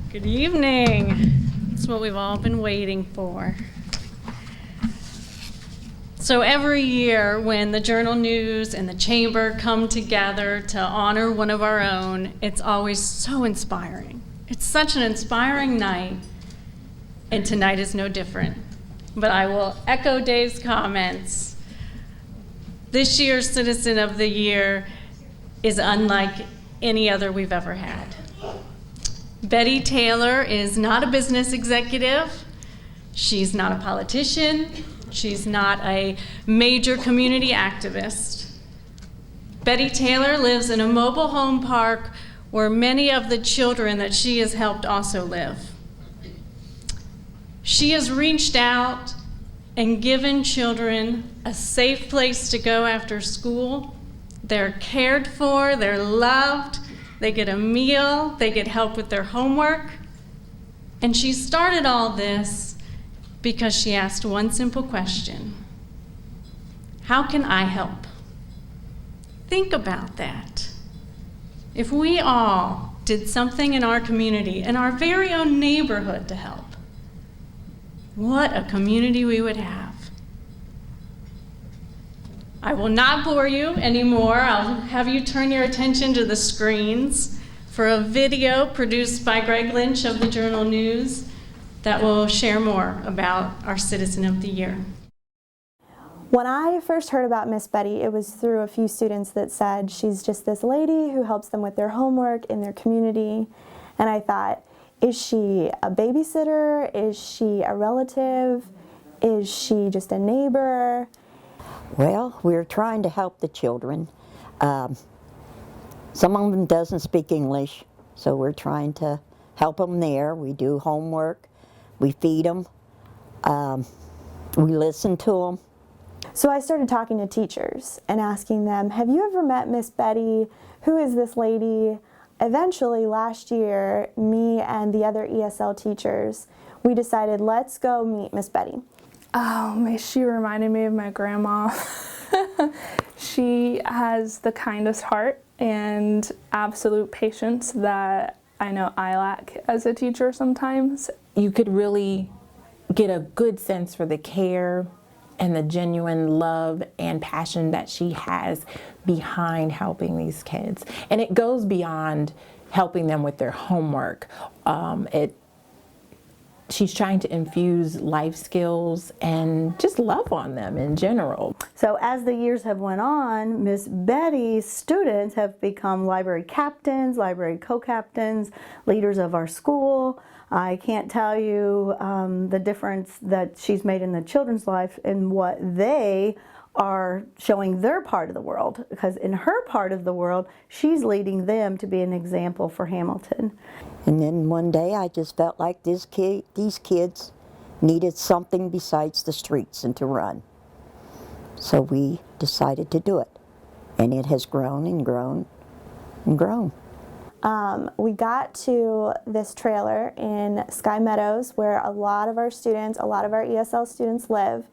Good evening. It's what we've all been waiting for. So every year when the Journal News and the Chamber come together to honor one of our own, it's always so inspiring. It's such an inspiring night, and tonight is no different. But I will echo Dave's comments. This year's Citizen of the Year is unlike any other we've ever had. Betty Taylor is not a business executive. She's not a politician. She's not a major community activist. Betty Taylor lives in a mobile home park where many of the children that she has helped also live. She has reached out and given children a safe place to go after school. They're cared for, they're loved, they get a meal, they get help with their homework. And she started all this because she asked one simple question: how can I help? Think about that. If we all did something in our community, in our very own neighborhood to help, what a community we would have. I will not bore you anymore. I'll have you turn your attention to the screens for a video produced by Greg Lynch of the Journal News that will share more about our Citizen of the Year. When I first heard about Miss Betty, it was through a few students that said she's just this lady who helps them with their homework in their community. And I thought, is she a babysitter? Is she a relative? Is she just a neighbor? Well, we're trying to help the children. Some of them doesn't speak English, so we're trying to help them there. We do homework, we feed them, we listen to them. So I started talking to teachers and asking them, have you ever met Miss Betty? Who is this lady? Eventually, last year, me and the other ESL teachers, we decided, let's go meet Miss Betty. She reminded me of my grandma. She has the kindest heart and absolute patience that I know I lack as a teacher sometimes. You could really get a good sense for the care and the genuine love and passion that she has behind helping these kids. And it goes beyond helping them with their homework. She's trying to infuse life skills and just love on them in general. So as the years have went on, Miss Betty's students have become library captains, library co-captains, leaders of our school. I can't tell you the difference that she's made in the children's life and what they are showing their part of the world, because in her part of the world, she's leading them to be an example for Hamilton. And then one day I just felt like these kids needed something besides the streets and to run. So we decided to do it. And it has grown and grown and grown. We got to this trailer in Sky Meadows where a lot of our students, a lot of our ESL students live.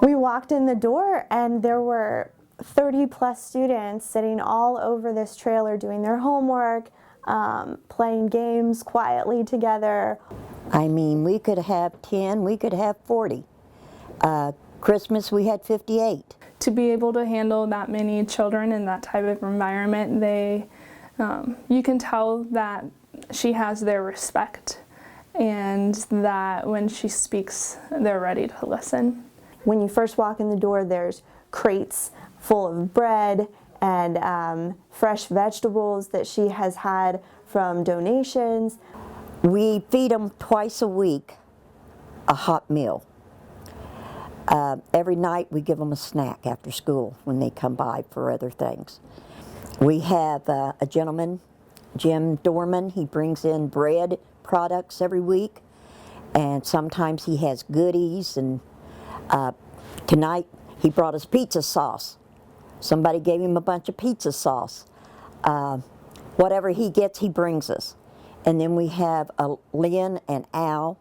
We walked in the door and there were 30+ students sitting all over this trailer doing their homework, playing games quietly together. I mean, we could have 10, we could have 40. Christmas we had 58. To be able to handle that many children in that type of environment, you can tell that she has their respect and that when she speaks, they're ready to listen. When you first walk in the door, there's crates full of bread and fresh vegetables that she has had from donations. We feed them twice a week a hot meal. Every night we give them a snack after school when they come by for other things. We have a gentleman, Jim Dorman. He brings in bread products every week, and sometimes he has goodies. And tonight he brought us pizza sauce. Somebody gave him a bunch of pizza sauce. Whatever he gets, he brings us. And then we have Lynn and Al.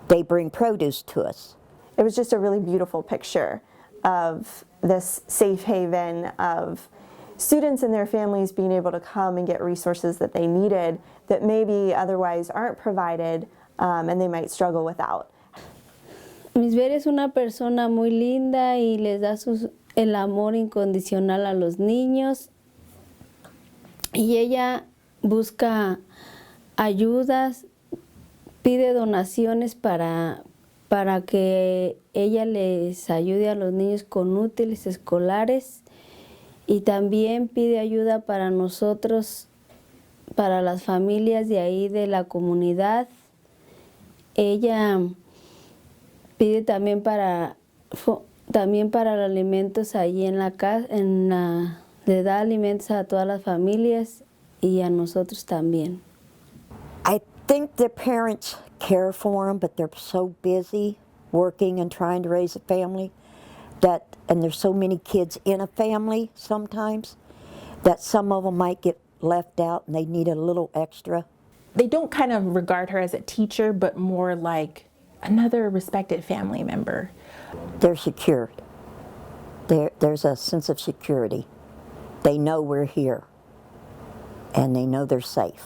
They bring produce to us. It was just a really beautiful picture of this safe haven of students and their families being able to come and get resources that they needed that maybe otherwise aren't provided and they might struggle without. Miss Betty es una persona muy linda y les da el amor incondicional a los niños. Y ella busca ayudas, pide donaciones para que ella les ayude a los niños con útiles escolares y también pide ayuda para nosotros, para las familias de ahí de la comunidad. Ella pide también para los alimentos allí en la casa, le da alimentos a todas las familias y a nosotros también. I think their parents care for them, but they're so busy working and trying to raise a family and there's so many kids in a family sometimes that some of them might get left out and they need a little extra. They don't kind of regard her as a teacher, but more like another respected family member. They're secured. There's a sense of security. They know we're here and they know they're safe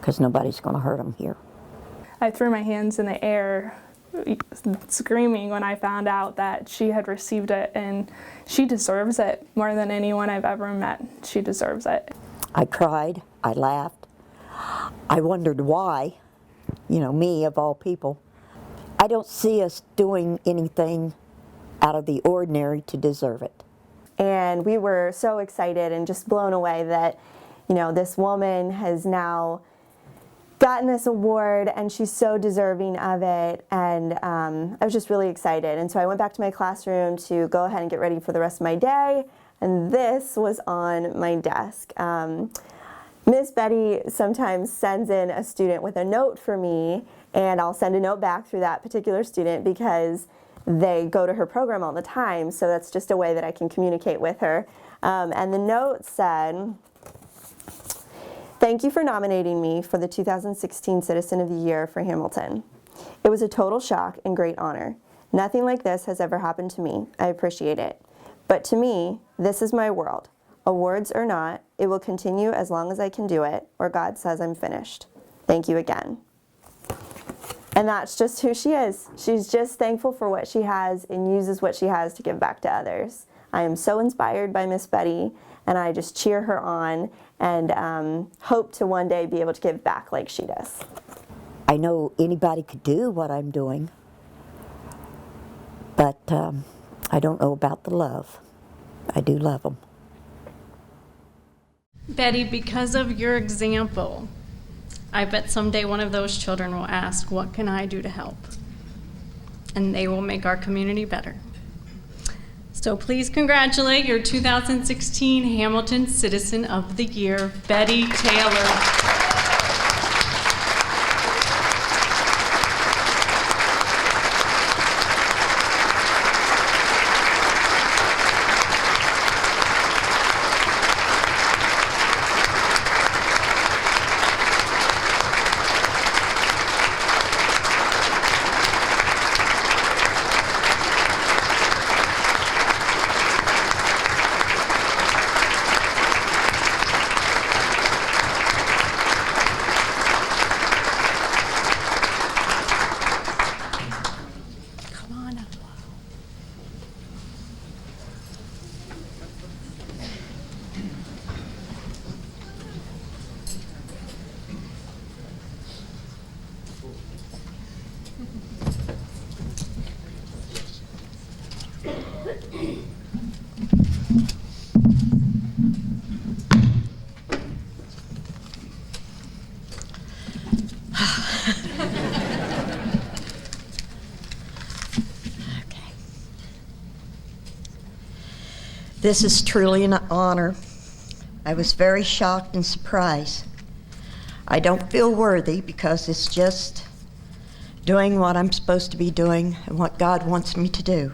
because nobody's going to hurt them here. I threw my hands in the air, screaming when I found out that she had received it, and she deserves it more than anyone I've ever met. She deserves it. I cried, I laughed, I wondered why, me of all people. I don't see us doing anything out of the ordinary to deserve it. And we were so excited and just blown away that, this woman has now gotten this award and she's so deserving of it, and I was just really excited. And so I went back to my classroom to go ahead and get ready for the rest of my day, and this was on my desk. Miss Betty sometimes sends in a student with a note for me, and I'll send a note back through that particular student because they go to her program all the time, so that's just a way that I can communicate with her. And the note said, "Thank you for nominating me for the 2016 Citizen of the Year for Hamilton. It was a total shock and great honor. Nothing like this has ever happened to me. I appreciate it. But to me, this is my world. Awards or not, it will continue as long as I can do it, or God says I'm finished. Thank you again." And that's just who she is. She's just thankful for what she has and uses what she has to give back to others. I am so inspired by Miss Betty, and I just cheer her on and hope to one day be able to give back like she does. I know anybody could do what I'm doing, but I don't know about the love. I do love them. Betty, because of your example, I bet someday one of those children will ask, what can I do to help? And they will make our community better. So please congratulate your 2016 Hamilton Citizen of the Year, Betty Taylor. This is truly an honor. I was very shocked and surprised. I don't feel worthy because it's just doing what I'm supposed to be doing and what God wants me to do.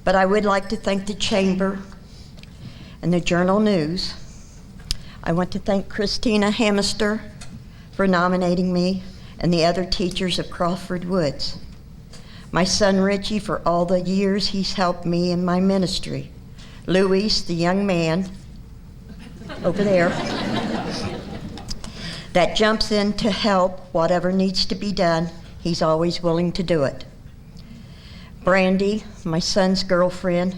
But I would like to thank the Chamber and the Journal News. I want to thank Christina Hamister for nominating me and the other teachers of Crawford Woods. My son Richie for all the years he's helped me in my ministry. Luis, the young man over there. that jumps in to help whatever needs to be done. He's always willing to do it. Brandy, my son's girlfriend,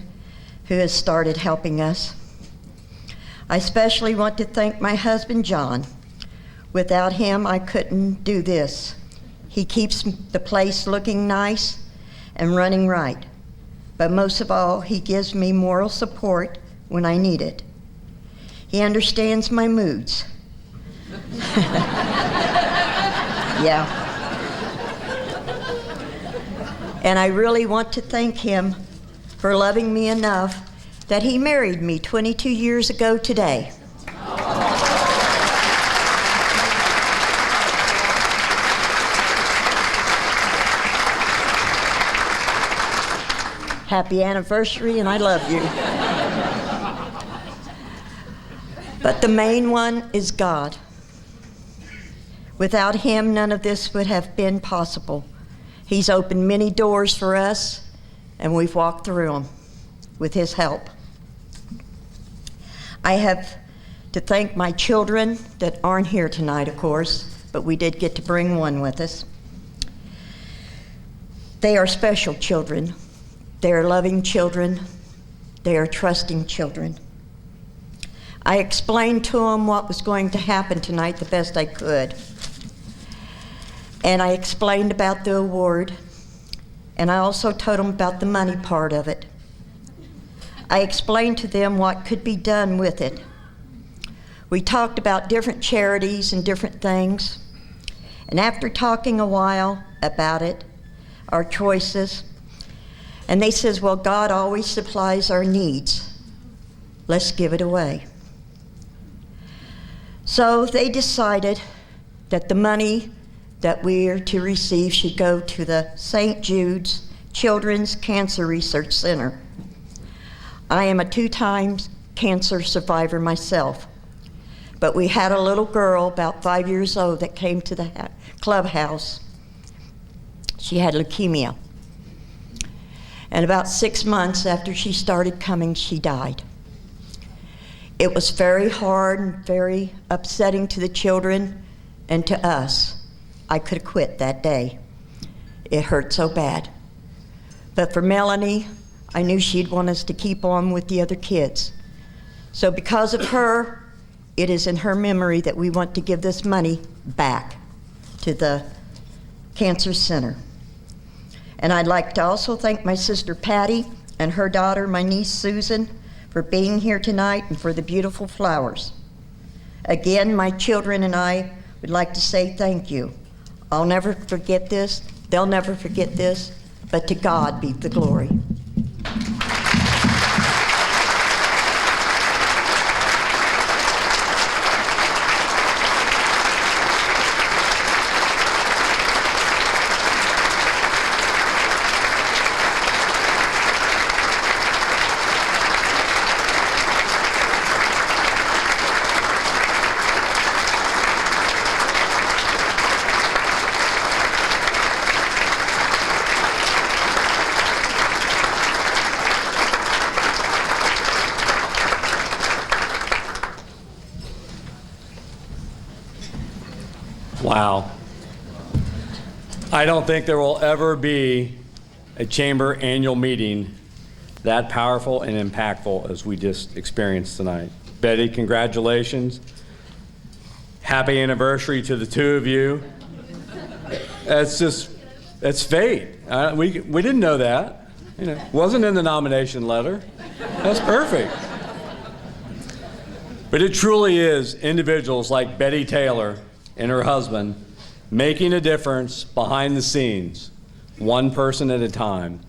who has started helping us. I especially want to thank my husband, John. Without him, I couldn't do this. He keeps the place looking nice and running right. But most of all, he gives me moral support when I need it. He understands my moods. Yeah. And I really want to thank him for loving me enough that he married me 22 years ago today. Happy anniversary, and I love you. But the main one is God. Without him, none of this would have been possible. He's opened many doors for us, and we've walked through them with his help. I have to thank my children that aren't here tonight, of course, but we did get to bring one with us. They are special children. They are loving children. They are trusting children. I explained to them what was going to happen tonight the best I could. And I explained about the award, and I also told them about the money part of it. I explained to them what could be done with it. We talked about different charities and different things, and after talking a while about it, our choices, and they says, well, God always supplies our needs. Let's give it away. So they decided that the money that we are to receive should go to the St. Jude's Children's Cancer Research Center. I am a 2-time cancer survivor myself, but we had a little girl about 5 years old that came to the clubhouse. She had leukemia. And about 6 months after she started coming, she died. It was very hard and very upsetting to the children and to us. I could have quit that day. It hurt so bad. But for Melanie, I knew she'd want us to keep on with the other kids. So because of her, it is in her memory that we want to give this money back to the Cancer Center. And I'd like to also thank my sister Patty and her daughter, my niece Susan, for being here tonight and for the beautiful flowers. Again, my children and I would like to say thank you. I'll never forget this, they'll never forget this, but to God be the glory. Wow. I don't think there will ever be a chamber annual meeting that powerful and impactful as we just experienced tonight. Betty, congratulations. Happy anniversary to the two of you. It's fate. We didn't know that. You know, wasn't in the nomination letter. That's perfect. But it truly is individuals like Betty Taylor and her husband making a difference behind the scenes, one person at a time.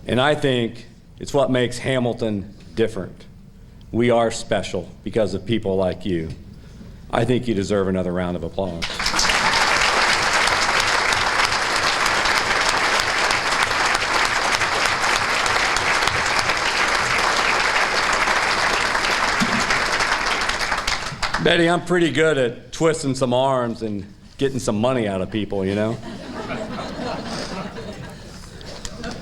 And I think it's what makes Hamilton different. We are special because of people like you. I think you deserve another round of applause. Betty, I'm pretty good at twisting some arms and getting some money out of people, you know?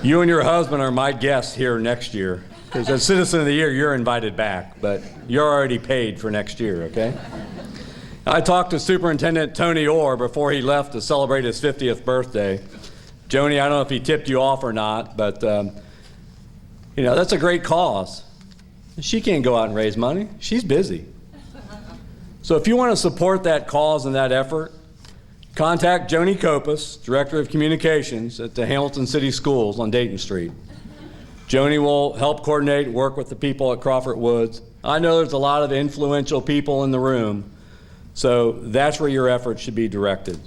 You and your husband are my guests here next year. Because as Citizen of the Year, you're invited back, but you're already paid for next year, okay? I talked to Superintendent Tony Orr before he left to celebrate his 50th birthday. Joni, I don't know if he tipped you off or not, but you know, that's a great cause. She can't go out and raise money. She's busy. So if you want to support that cause and that effort, contact Joni Kopis, Director of Communications at the Hamilton City Schools on Dayton Street. Joni will help coordinate, work with the people at Crawford Woods. I know there's a lot of influential people in the room, so that's where your efforts should be directed.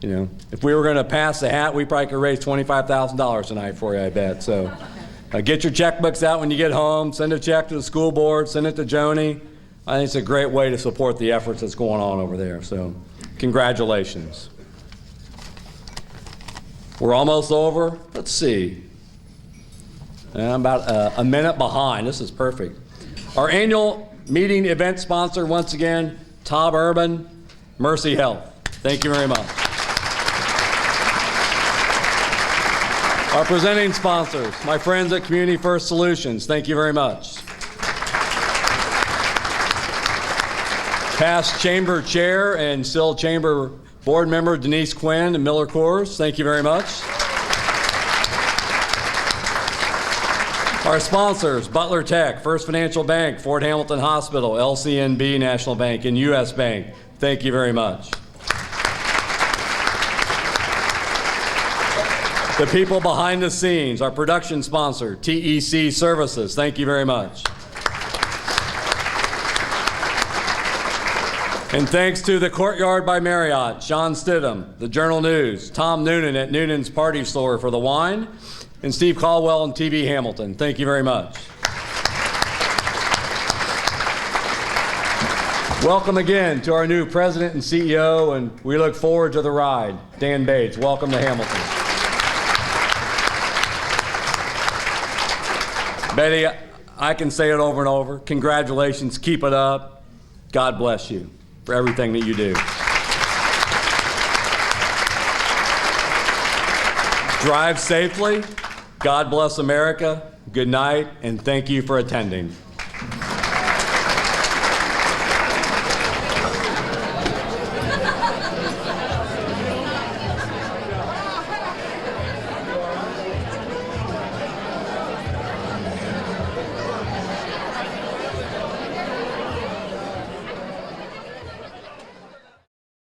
You know, if we were going to pass the hat, we probably could raise $25,000 tonight for you, I bet. So get your checkbooks out when you get home, send a check to the school board, send it to Joni. I think it's a great way to support the efforts that's going on over there. So congratulations. We're almost over. Let's see. I'm about a minute behind. This is perfect. Our annual meeting event sponsor, once again, Tom Urban, Mercy Health. Thank you very much. Our presenting sponsors, my friends at Community First Solutions. Thank you very much. Past Chamber Chair and still Chamber Board Member Denise Quinn and Miller Coors. Thank you very much. Our sponsors, Butler Tech, First Financial Bank, Fort Hamilton Hospital, LCNB National Bank, and U.S. Bank. Thank you very much. The people behind the scenes, our production sponsor, TEC Services. Thank you very much. And thanks to the Courtyard by Marriott, Sean Stidham, the Journal News, Tom Noonan at Noonan's Party Store for the wine, and Steve Caldwell and TV Hamilton. Thank you very much. Welcome again to our new President and CEO, and we look forward to the ride. Dan Bates, welcome to Hamilton. Betty, I can say it over and over. Congratulations, keep it up. God bless you for everything that you do. Drive safely. God bless America. Good night, and thank you for attending.